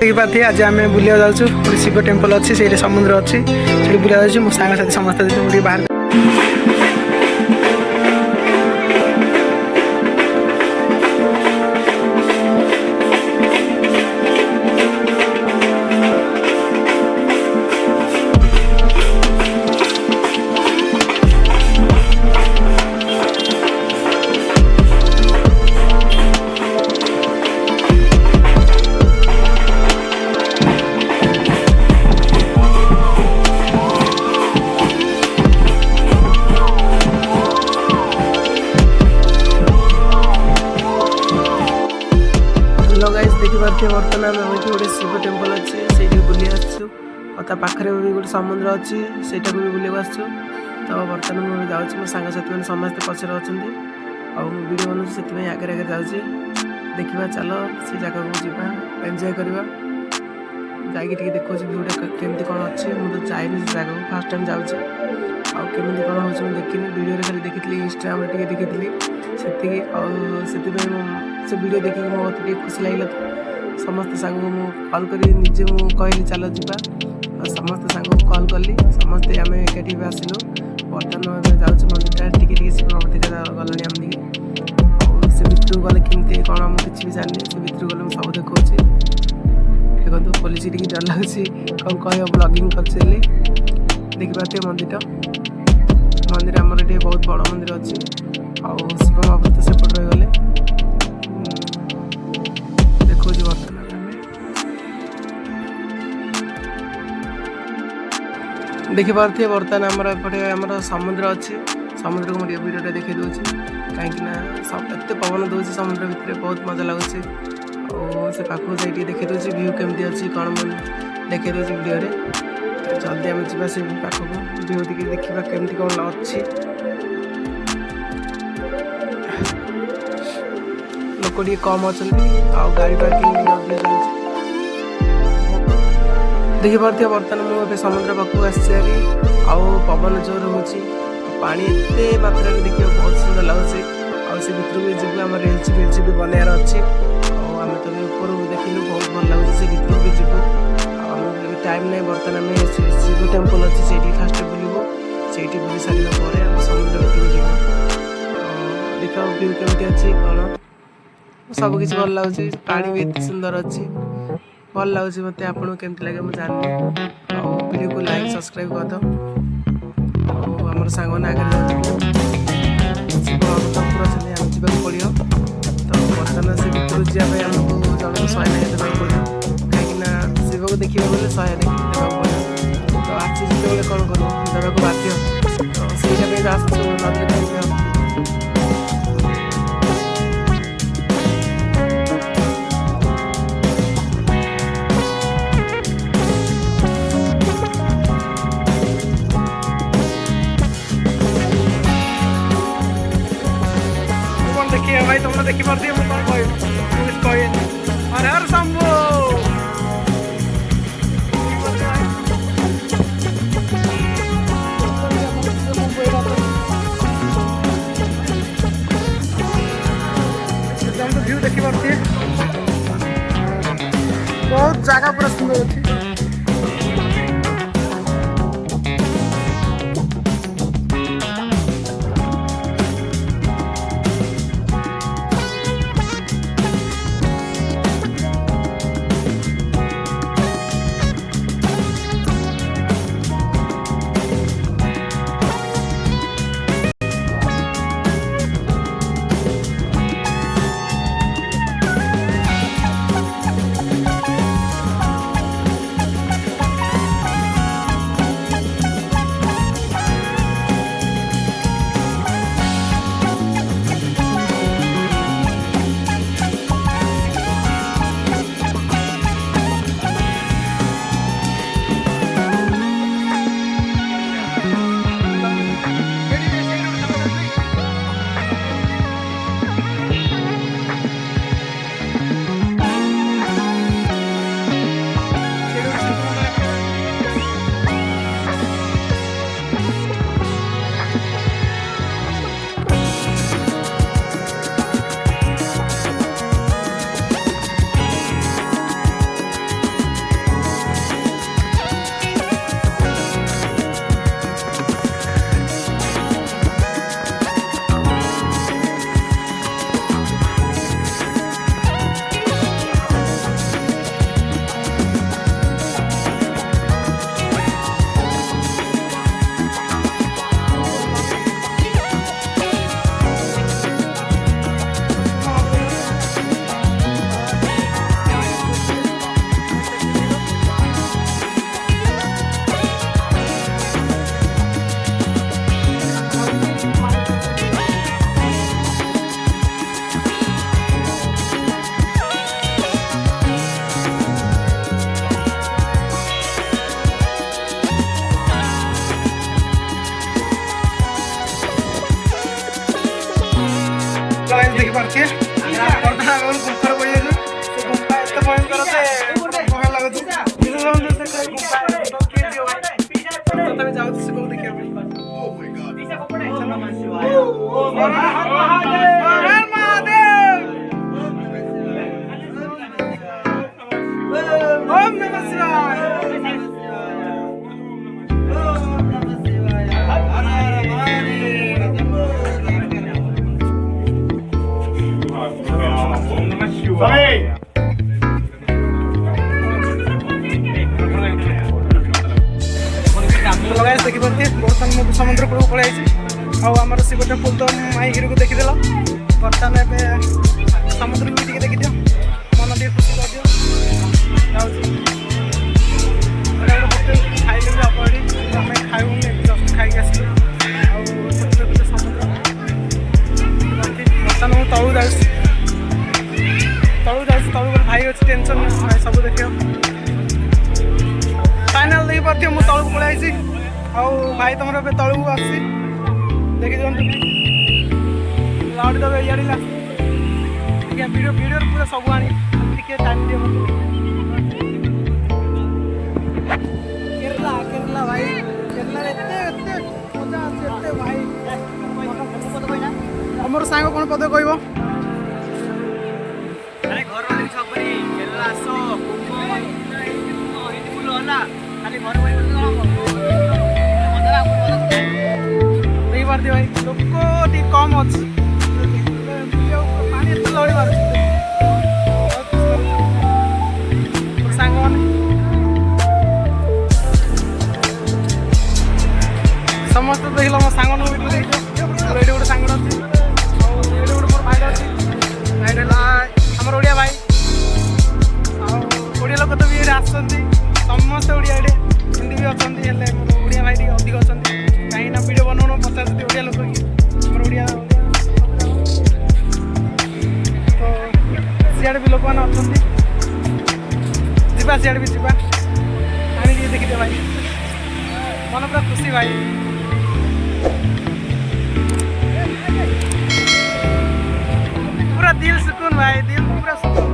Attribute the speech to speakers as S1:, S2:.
S1: देखिए आज आम बुलिया जाऊँ शिव टेम्पल अच्छी से समुद्र अच्छी से बुलिया जाऊँ मो सांग समस्त बाहर देखिए बर्तमान आम गोटे शिव टेम्पल अच्छे से बुले आखिर भी गोटे समुद्र अच्छी से भी बुले आसु तो बर्तमान मुझे जाऊँ मो सांगसाथी मैंने समस्ते पचर अच्छा वीडियो बनाऊँ से आगे आगे जाऊँगी देखा चल से जगह को जीवा एंजॉय करवा जाकि देखो व्यूटा केमती कौन अच्छी मुझे जाइनि से जगह फास्ट टाइम जाऊँगी आमती कौन हो देखनी वीडियो खाली देखी इंस्टाग्राम टे देखी से वीडियो देखिए मत खुशी लगे समस्त सांग को कॉल कर निजे मु कहली चल जा समस्त सांग को कॉल कली समस्ते आम एकाठी आसिलु बर्तमान जाऊँ मंदिर टे शिव मंदिर गलानी आम से भितर गले केमती कौन मुझे किसी भी जानी से भितर गले सब देखा देखो पुलिस टी डर लगुच कौन कह ब्लॉगिंग कर देखिए मंदिर आमर ये बहुत बड़ मंदिर अच्छी शिव महाप्रभु सेपट रही गले देखो बर्तमान देखिपे बर्तमान आमर एपटे आमर समुद्र अच्छी समुद्र को मुझे वीडियो देखी दूसरी कहीं एत पवन दूसरी समुद्र भितर बहुत मजा लगुच से पाखक जाए देखी दूसरी व्यू केमती अच्छी कौन देखी दूसरी वीडियो जल्दी आम जा से पाखक व्यू देखा केमती कौन अच्छी लोक टे कम अच्छा गाड़ी पार्किंग देखिपे बर्तमान मुझे समुद्र पाखक आसरी पवन जोर हो पानी एत मात्रा देखिए बहुत सुंदर लगुच से भितर भी जीव आम रिल्स फिल्स भी बनार अच्छी आम तो ऊपर देखिलु बहुत भल लगे से भितर भी जीव टाइम नहीं बर्तमान आम शिव टेम्पल अच्छी से फास्ट बुलू से बुली सारा समुद्र भितर जीव देख व्यू केमती अच्छी कौन सब किसी भल लगुच पानी भी एत सुंदर अच्छी भल लगुच मत आपको केमती लगे मुझे जानी वीडियो को लाइक सब्सक्राइब कर दो आम सांग आगे शिव पूरा चले आम जा पड़ो तो बर्तमान से भितर जावाई आमको जन 100 देवाक पड़ो कहीं शिव को देखा बोले 100 देवाक पड़ो तो आर्ची जिते कौन करूँ देवाक बाध्य तो से आसू नदी देखिए भाई तुमने देखी पार्टी हम कौन पुलिस कहे अरे हर शंभू व्यू देखी पार्टी बहुत जगह पूरा सुंदर अच्छी नमः शिवाय। देखिपे बर्तमान मुझे समुद्र कूल पलि आमर से गोटे पुल तो माई हिर को देखीदेल बर्तमान ए समुद्र को देखी दियो मन टे खुशी कर दियो खाइले भी अपड़ी आम खाऊ जस्ट खाई आस समुद्र बर्तमान मुझे तलू जाऊँ तलू भाई अच्छे टेंशन सब देख फाइनाल देखी पार्थ मुझे तलू पलि आउ भाई तुम तलू आसी देखी दिखाँ लाउड दबे इे वीडियो वीडियो पूरा सब आनी टाइम दिए केरला केरला भाई केरला मजा आते भाई तुम सांग कौन पद कह भाई लोक टी कम अच्छी पानी एत लड़ी मार सांग समस्त देख लो मो सांग ये गोटे सांग अच्छी ये गोटे मोर भाई अच्छी भाई आमर ओडिया भाई ओडिया लोक तो भी आसती समस्त ओडिया हिंदी भी अच्छा मोर ओडिया भाई टे अधिक अच्छा कहीं वीडियो बनाना पचास ओडिया लोक कि ओडिया तो सियाड़े भी लोक मैंने अच्छा सियाड़े भी जावा आनी देखीदे भाई मन पूरा खुशी भाई पूरा दिल सुकून भाई दिल पूरा सुकून।